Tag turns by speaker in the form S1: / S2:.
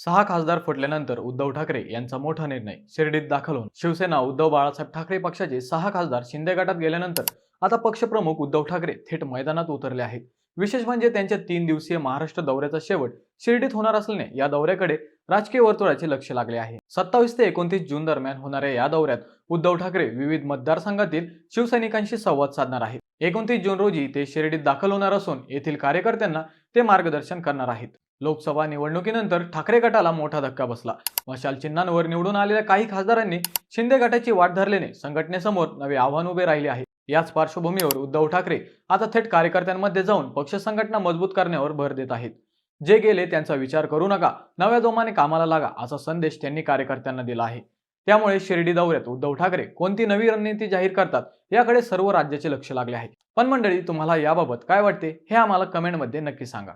S1: 6 खासदार फुटल्यानंतर उद्धव ठाकरे यांचा मोठा निर्णय शिर्डीत दाखल होऊन शिवसेना उद्धव बाळासाहेब ठाकरे पक्षाचे 6 खासदार शिंदे गटात गेल्यानंतर आता पक्षप्रमुख उद्धव ठाकरे थेट मैदानात उतरले आहेत। विशेष म्हणजे त्यांच्या 3 दिवसीय महाराष्ट्र दौऱ्याचा शेवट शिर्डीत होणार असल्याने या दौऱ्याकडे राजकीय वर्तुळाचे लक्ष लागले आहे। 27 ते 29 जून दरम्यान होणाऱ्या या दौऱ्यात उद्धव ठाकरे विविध मतदारसंघातील शिवसैनिकांशी संवाद साधणार आहेत। 29 जून रोजी ते शिर्डीत दाखल होणार असून येथील कार्यकर्त्यांना ते मार्गदर्शन करणार आहेत। लोकसभा निवडणुकीनंतर ठाकरे गटाला मोठा धक्का बसला। मशाल चिन्हांवर निवडून आलेल्या काही खासदारांनी शिंदे गटाची वाट धरल्याने संघटनेसमोर नवे आव्हान उभे राहिले आहे। याच पार्श्वभूमीवर उद्धव ठाकरे आता थेट कार्यकर्त्यांमध्ये जाऊन पक्ष संघटना मजबूत करण्यावर भर देत आहेत। जे गेले त्यांचा विचार करू नका, नव्या जोमाने कामाला लागा असा संदेश त्यांनी कार्यकर्त्यांना दिला आहे। त्यामुळे शिर्डी दौऱ्यात उद्धव ठाकरे कोणती नवी रणनीती जाहीर करतात याकडे सर्व राज्याचे लक्ष लागले आहे। पण मंडळी, तुम्हाला याबाबत काय वाटते हे आम्हाला कमेंटमध्ये नक्की सांगा।